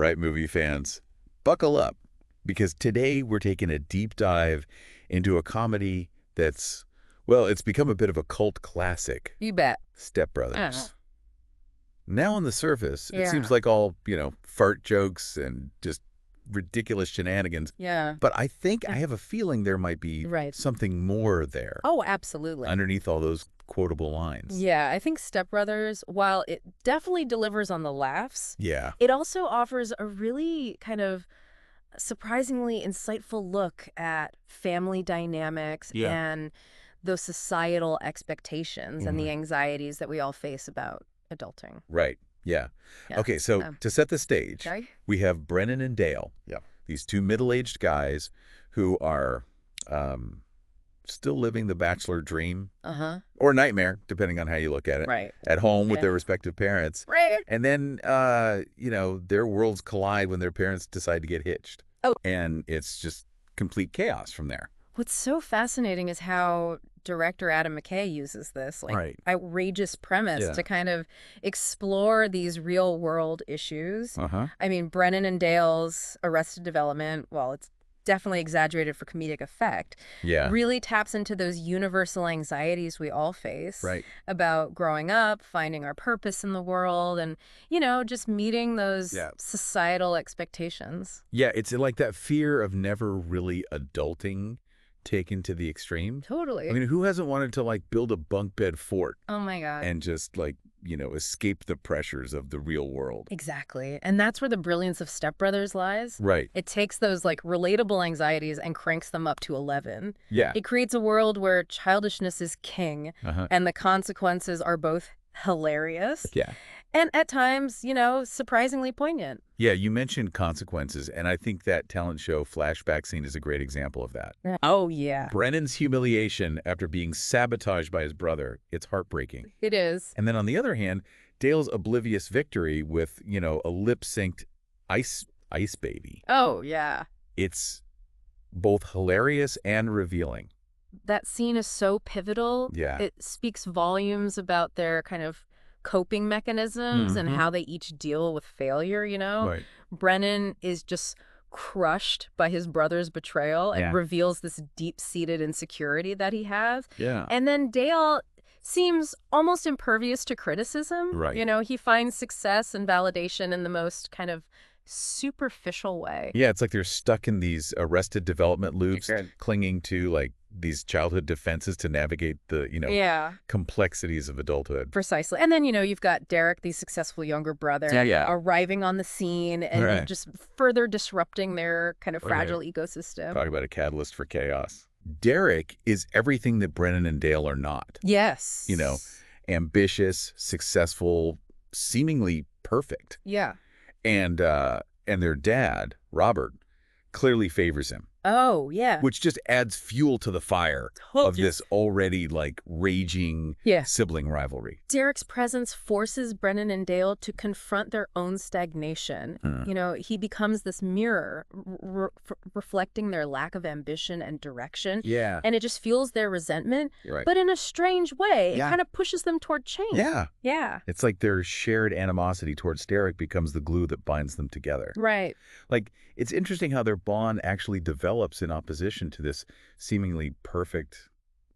right, movie fans? Buckle up, because today we're taking a deep dive into a comedy that's, well, it's become a bit of a cult classic. You bet. Step Uh, Brothers. Now on the surface, it yeah. seems like all, fart jokes and just ridiculous shenanigans. Yeah. But I think I have a feeling there might be Right. something more there Oh, absolutely. underneath all those quotable lines. Yeah, I think Step Brothers, while it definitely delivers on the laughs, Yeah. it also offers a really kind of surprisingly insightful look at family dynamics Yeah. and those societal expectations and the anxieties that we all face about adulting. Right. Yeah. Yeah. Okay, so to set the stage, Okay. we have Brennan and Dale. Yeah. These two middle-aged guys who are still living the bachelor dream Uh-huh. or nightmare, depending on how you look at it, Right. at home with Okay. their respective parents. Right. And then, their worlds collide when their parents decide to get hitched. Oh. And it's just complete chaos from there. What's so fascinating is how director Adam McKay uses this Right. outrageous premise to kind of explore these real world issues. Uh-huh. I mean, Brennan and Dale's Arrested Development, well, it's definitely exaggerated for comedic effect, Yeah. really taps into those universal anxieties we all face Right. about growing up, finding our purpose in the world, and, just meeting those societal expectations. Yeah, it's like that fear of never really adulting taken to the extreme. Totally. I mean, who hasn't wanted to build a bunk bed fort Oh my God. and just escape the pressures of the real world? Exactly. And that's where the brilliance of Step Brothers lies. Right. It takes those relatable anxieties and cranks them up to 11. Yeah. It creates a world where childishness is king Uh-huh. and the consequences are both hilarious Yeah. and at times, surprisingly poignant. Yeah, you mentioned consequences, and I think that talent show flashback scene is a great example of that. Oh, yeah. Brennan's humiliation after being sabotaged by his brother, it's heartbreaking. It is. And then on the other hand, Dale's oblivious victory with, a lip-synced ice baby. Oh, yeah. It's both hilarious and revealing. That scene is so pivotal. Yeah. It speaks volumes about their kind of coping mechanisms and how they each deal with failure, Right. Brennan is just crushed by his brother's betrayal and reveals this deep-seated insecurity that he has. Yeah. And then Dale seems almost impervious to criticism. Right. He finds success and validation in the most kind of superficial way. Yeah, it's like they're stuck in these arrested development loops, Good. clinging to these childhood defenses to navigate the, Yeah, complexities of adulthood. precisely. And then, you've got Derek, the successful younger brother, arriving on the scene and just further disrupting their kind of fragile ecosystem. Talk about a catalyst for chaos. Derek is everything that Brennan and Dale are not. Yes. Ambitious, successful, seemingly perfect. Yeah. And their dad, Robert, clearly favors him, Oh, yeah. which just adds fuel to the fire of this already raging sibling rivalry. Derek's presence forces Brennan and Dale to confront their own stagnation. He becomes this mirror reflecting their lack of ambition and direction. Yeah. And it just fuels their resentment. You're right. But in a strange way, it Yeah. kind of pushes them toward change. Yeah. Yeah. It's like their shared animosity towards Derek becomes the glue that binds them together. Right. It's interesting how their bond actually develops in opposition to this seemingly perfect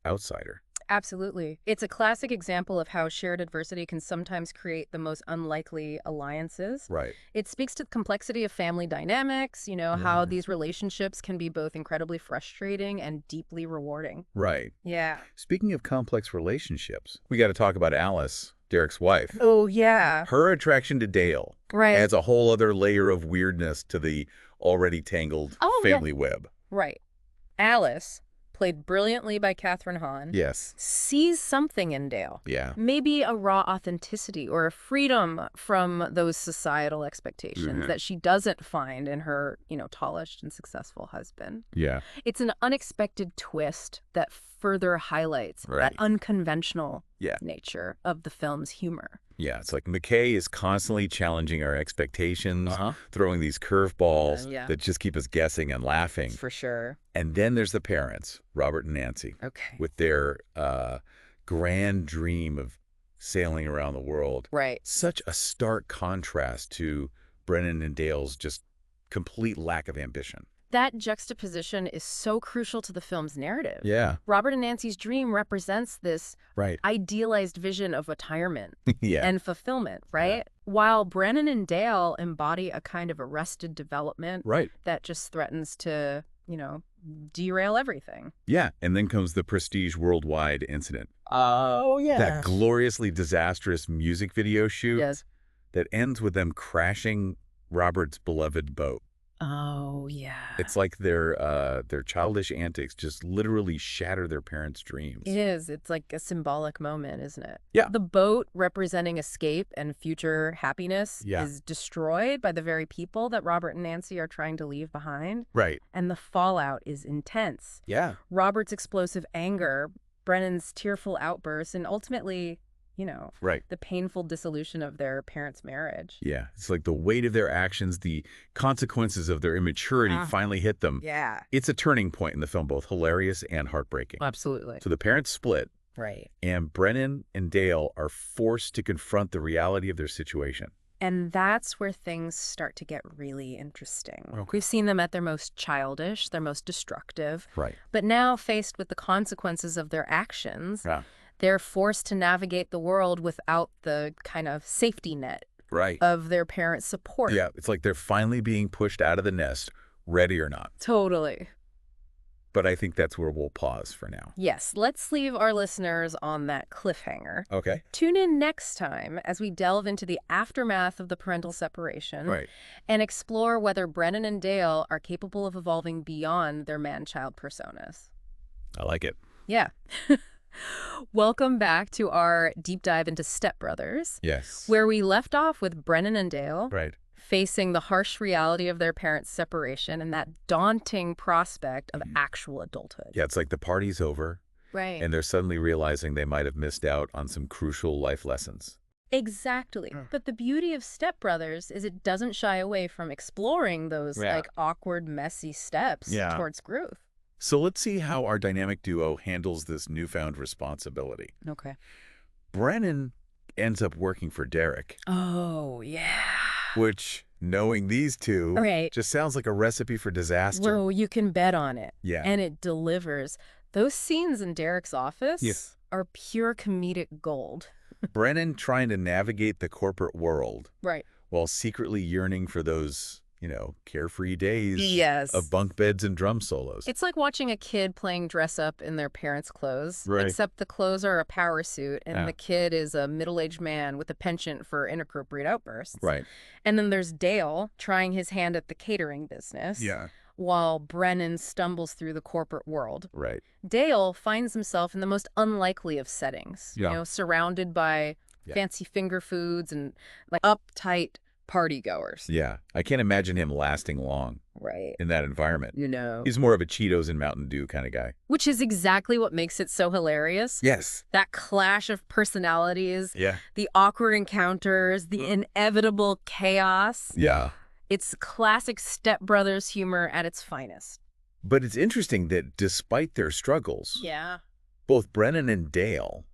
outsider. Absolutely. It's a classic example of how shared adversity can sometimes create the most unlikely alliances. Right. It speaks to the complexity of family dynamics, how these relationships can be both incredibly frustrating and deeply rewarding. Right. Yeah. Speaking of complex relationships, we got to talk about Alice, Derek's wife. Oh, yeah. Her attraction to Dale adds a whole other layer of weirdness to the already tangled family web. Right. Alice, played brilliantly by Kathryn Hahn, Yes. sees something in Dale. Yeah. Maybe a raw authenticity or a freedom from those societal expectations that she doesn't find in her, polished and successful husband. Yeah. It's an unexpected twist that further highlights that unconventional nature of the film's humor. Yeah, it's like McKay is constantly challenging our expectations, throwing these curveballs that just keep us guessing and laughing. For sure. And then there's the parents, Robert and Nancy, with their grand dream of sailing around the world. Right. Such a stark contrast to Brennan and Dale's just complete lack of ambition. That juxtaposition is so crucial to the film's narrative. Yeah. Robert and Nancy's dream represents this Right. idealized vision of retirement Yeah. and fulfillment, right? While Brennan and Dale embody a kind of arrested development Right. that just threatens to, derail everything. Yeah. And then comes the Prestige Worldwide incident. Oh, yeah. That gloriously disastrous music video shoot Yes. that ends with them crashing Robert's beloved boat. Oh, yeah. It's like their childish antics just literally shatter their parents' dreams. It is. It's like a symbolic moment, isn't it? Yeah. The boat representing escape and future happiness Yeah. is destroyed by the very people that Robert and Nancy are trying to leave behind. Right. And the fallout is intense. Yeah. Robert's explosive anger, Brennan's tearful outbursts, and ultimately, Right. the painful dissolution of their parents' marriage. Yeah. It's like the weight of their actions, the consequences of their immaturity finally hit them. Yeah. It's a turning point in the film, both hilarious and heartbreaking. Absolutely. So the parents split, Right. and Brennan and Dale are forced to confront the reality of their situation. And that's where things start to get really interesting. Okay. We've seen them at their most childish, their most destructive. Right. But now, faced with the consequences of their actions, Yeah. they're forced to navigate the world without the kind of safety net Right. of their parents' support. Yeah. It's like they're finally being pushed out of the nest, ready or not. Totally. But I think that's where we'll pause for now. Yes, let's leave our listeners on that cliffhanger. Okay. Tune in next time as we delve into the aftermath of the parental separation Right. and explore whether Brennan and Dale are capable of evolving beyond their man-child personas. I like it. Yeah. Welcome back to our deep dive into Step Brothers, Yes. where we left off with Brennan and Dale Right. facing the harsh reality of their parents' separation and that daunting prospect of actual adulthood. Yeah, it's like the party's over, Right. and they're suddenly realizing they might have missed out on some crucial life lessons. Exactly. But the beauty of Step Brothers is it doesn't shy away from exploring those awkward, messy steps towards growth. So let's see how our dynamic duo handles this newfound responsibility. Okay. Brennan ends up working for Derek, Oh, yeah. which, knowing these two, Right. just sounds like a recipe for disaster. Well, you can bet on it. Yeah. And it delivers. Those scenes in Derek's office are pure comedic gold. Brennan trying to navigate the corporate world Right. while secretly yearning for those, carefree days Yes. of bunk beds and drum solos. It's like watching a kid playing dress up in their parents' clothes, Right. except the clothes are a power suit and Yeah. the kid is a middle-aged man with a penchant for inappropriate outbursts. Right. And then there's Dale trying his hand at the catering business. Yeah. While Brennan stumbles through the corporate world. Right. Dale finds himself in the most unlikely of settings, Yeah. Surrounded by fancy finger foods and like uptight party goers. Yeah. I can't imagine him lasting long Right. in that environment. He's more of a Cheetos and Mountain Dew kind of guy. Which is exactly what makes it so hilarious. Yes. That clash of personalities, Yeah. the awkward encounters, the inevitable chaos. Yeah. It's classic Step Brothers humor at its finest. But it's interesting that despite their struggles, Yeah. both Brennan and Dale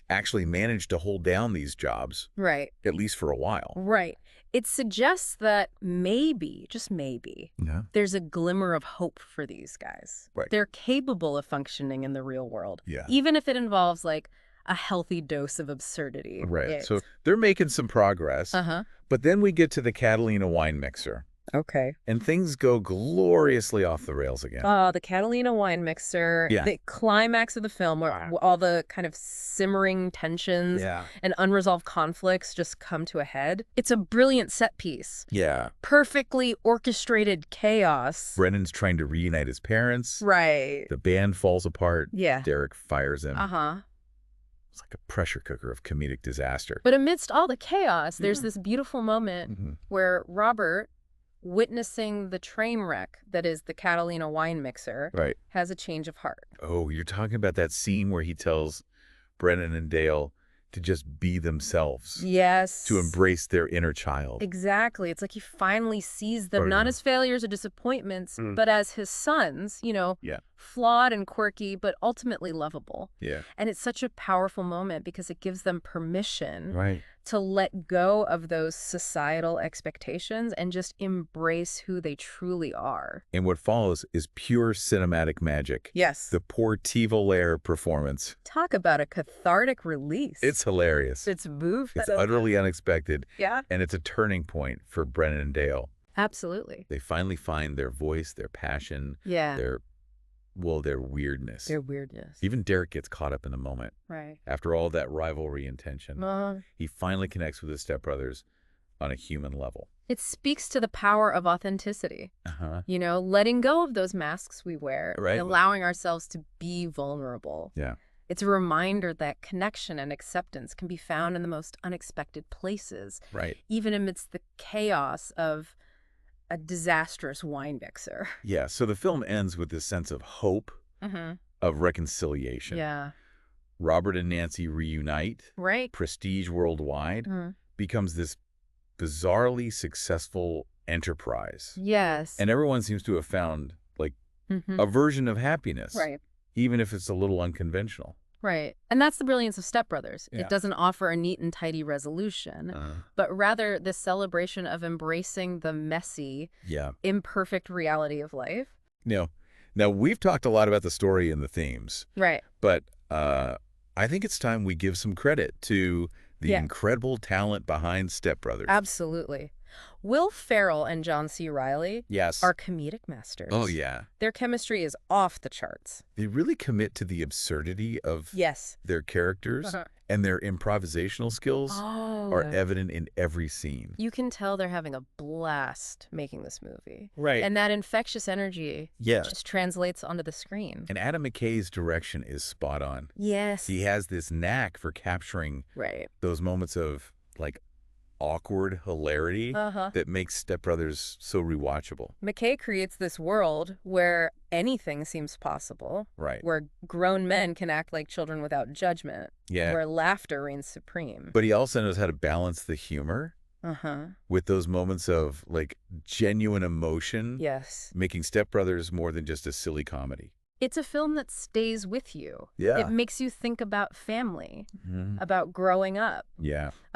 actually managed to hold down these jobs, Right. at least for a while. Right. It suggests that maybe, just maybe, Yeah. there's a glimmer of hope for these guys. Right. They're capable of functioning in the real world. Yeah. Even if it involves like a healthy dose of absurdity. Right. So they're making some progress. Uh-huh. But then we get to the Catalina Wine Mixer, Okay. and things go gloriously off the rails again. The Catalina Wine Mixer, Yeah. the climax of the film where all the kind of simmering tensions and unresolved conflicts just come to a head. It's a brilliant set piece. Yeah. Perfectly orchestrated chaos. Brennan's trying to reunite his parents. Right. The band falls apart. Yeah. Derek fires him. Uh-huh. It's like a pressure cooker of comedic disaster. But amidst all the chaos, there's this beautiful moment Mm-hmm. where Robert, witnessing the train wreck that is the Catalina Wine Mixer, Right. has a change of heart. Oh, you're talking about that scene where he tells Brennan and Dale to just be themselves. Yes. To embrace their inner child. Exactly. It's like he finally sees them not as failures or disappointments, but as his sons, flawed and quirky, but ultimately lovable. Yeah. And it's such a powerful moment because it gives them permission Right. to let go of those societal expectations and just embrace who they truly are. And what follows is pure cinematic magic. Yes. The poor Tivolaire performance. Talk about a cathartic release. It's hilarious. It's moved. It's utterly unexpected. Yeah. And it's a turning point for Brennan and Dale. Absolutely. They finally find their voice, their passion, Yeah. their weirdness. Their weirdness. Even Derek gets caught up in the moment. Right. After all that rivalry and tension, he finally connects with his stepbrothers on a human level. It speaks to the power of authenticity. You know, letting go of those masks we wear, Right. and allowing ourselves to be vulnerable. Yeah. It's a reminder that connection and acceptance can be found in the most unexpected places, Right. even amidst the chaos of a disastrous wine mixer. Yeah. So the film ends with this sense of hope, of reconciliation. Yeah. Robert and Nancy reunite. Right. Prestige worldwide becomes this bizarrely successful enterprise. Yes. And everyone seems to have found, like, a version of happiness. Right. Even if it's a little unconventional. Right. And that's the brilliance of Step Brothers. Yeah. It doesn't offer a neat and tidy resolution, but rather this celebration of embracing the messy, imperfect reality of life. Now, we've talked a lot about the story and the themes. Right. But I think it's time we give some credit to the incredible talent behind Step Brothers. Absolutely. Will Ferrell and John C. Reilly are comedic masters. Oh, yeah. Their chemistry is off the charts. They really commit to the absurdity of their characters, and their improvisational skills are evident in every scene. You can tell they're having a blast making this movie. Right. And that infectious energy just translates onto the screen. And Adam McKay's direction is spot on. Yes. He has this knack for capturing those moments of, like, awkward hilarity that makes Step Brothers so rewatchable. McKay creates this world where anything seems possible, where grown men can act like children without judgment, where laughter reigns supreme. But he also knows how to balance the humor with those moments of, like, genuine emotion, making Step Brothers more than just a silly comedy. It's a film that stays with you. Yeah. It makes you think about family, about growing up,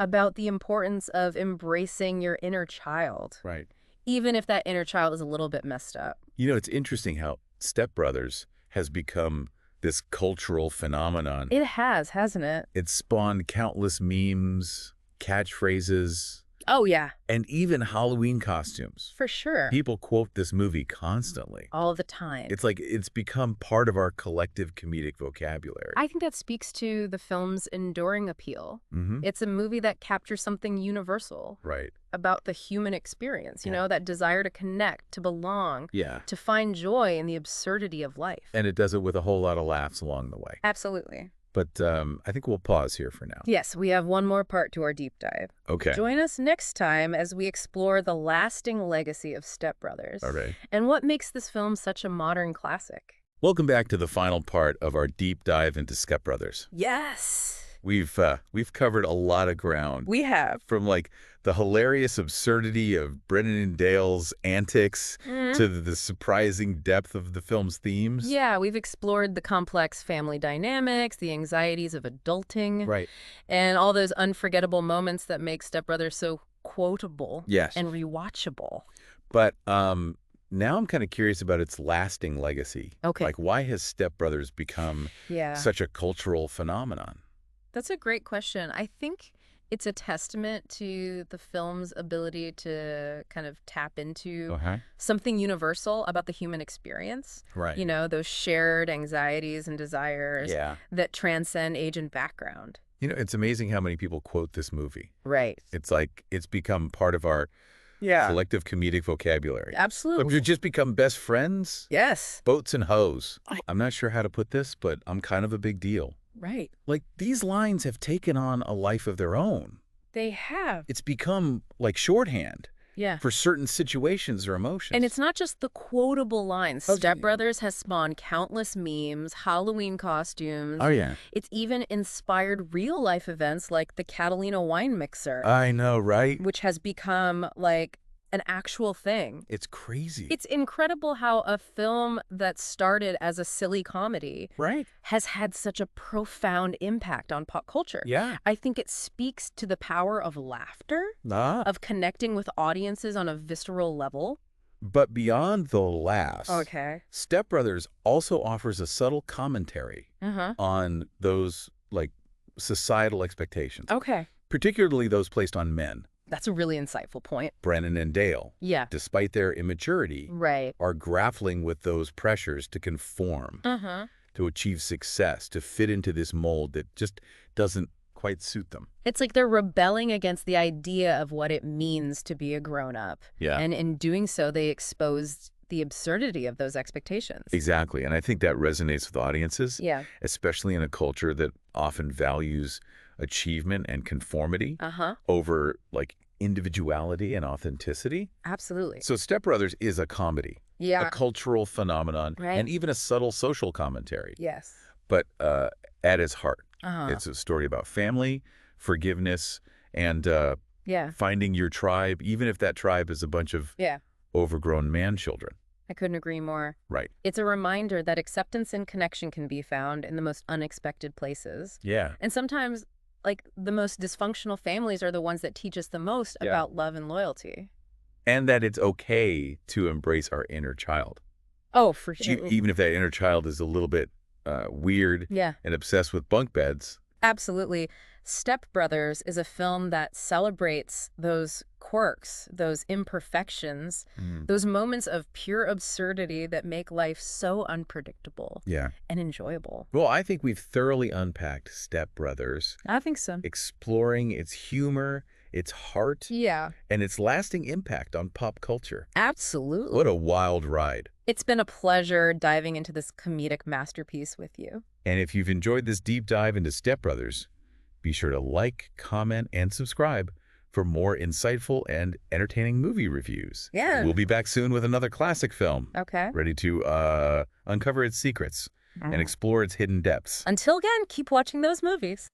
about the importance of embracing your inner child. Right. Even if that inner child is a little bit messed up. You know, it's interesting how Step Brothers has become this cultural phenomenon. It has, hasn't it? It's spawned countless memes, catchphrases. Oh, yeah. And even Halloween costumes. For sure. People quote this movie constantly. All the time. It's like it's become part of our collective comedic vocabulary. I think that speaks to the film's enduring appeal. It's a movie that captures something universal. Right. About the human experience, you know, that desire to connect, to belong, to find joy in the absurdity of life. And it does it with a whole lot of laughs along the way. Absolutely. But I think we'll pause here for now. Yes, we have one more part to our deep dive. Okay. Join us next time as we explore the lasting legacy of Step Brothers. All right. And what makes this film such a modern classic. Welcome back to the final part of our deep dive into Step Brothers. Yes. We've covered a lot of ground. We have. From, like, the hilarious absurdity of Brennan and Dale's antics to the surprising depth of the film's themes. Yeah, we've explored the complex family dynamics, the anxieties of adulting, and all those unforgettable moments that make Step Brothers so quotable and rewatchable. But now I'm kind of curious about its lasting legacy. Okay. Like, why has Step Brothers become such a cultural phenomenon? That's a great question. I think it's a testament to the film's ability to kind of tap into something universal about the human experience. Right. You know, those shared anxieties and desires that transcend age and background. You know, it's amazing how many people quote this movie. Right. It's like it's become part of our collective comedic vocabulary. Absolutely. We've just become best friends. Yes. Boats and hoes. I'm not sure how to put this, but I'm kind of a big deal. Right. Like, these lines have taken on a life of their own. They have. It's become, like, shorthand Yeah. for certain situations or emotions. And it's not just the quotable lines. Step Brothers has spawned countless memes, Halloween costumes. Oh, yeah. It's even inspired real-life events like the Catalina Wine Mixer. I know, right? Which has become, like, an actual thing. It's crazy. It's incredible how a film that started as a silly comedy right. has had such a profound impact on pop culture. Yeah. I think it speaks to the power of laughter, Ah. of connecting with audiences on a visceral level. But beyond the laughs, Okay. Step Brothers also offers a subtle commentary Uh-huh. on those, like, societal expectations, Okay. particularly those placed on men. That's a really insightful point. Brennan and Dale, Yeah. despite their immaturity, Right. are grappling with those pressures to conform, Uh-huh. to achieve success, to fit into this mold that just doesn't quite suit them. It's like they're rebelling against the idea of what it means to be a grown-up. Yeah. And in doing so, they exposed the absurdity of those expectations. Exactly. And I think that resonates with audiences, Yeah. especially in a culture that often values achievement and conformity Uh-huh. over, like, individuality and authenticity. Absolutely. So Step Brothers is a comedy, Yeah. a cultural phenomenon, Right. and even a subtle social commentary. Yes. But at its heart, Uh-huh. it's a story about family, forgiveness, and Yeah. finding your tribe, even if that tribe is a bunch of Yeah. overgrown man-children. I couldn't agree more. Right. It's a reminder that acceptance and connection can be found in the most unexpected places. Yeah. And sometimes, like, the most dysfunctional families are the ones that teach us the most Yeah. about love and loyalty. And that it's okay to embrace our inner child. Oh, for sure. Even if that inner child is a little bit weird Yeah. and obsessed with bunk beds. Absolutely. Step Brothers is a film that celebrates those quirks, those imperfections, those moments of pure absurdity that make life so unpredictable Yeah. and enjoyable. Well, I think we've thoroughly unpacked Step Brothers, I think so. exploring its humor, its heart, Yeah. and its lasting impact on pop culture. Absolutely. What a wild ride. It's been a pleasure diving into this comedic masterpiece with you. And if you've enjoyed this deep dive into Step Brothers, be sure to like, comment, and subscribe for more insightful and entertaining movie reviews. Yeah. We'll be back soon with another classic film, Okay. ready to uncover its secrets and explore its hidden depths. Until then, keep watching those movies.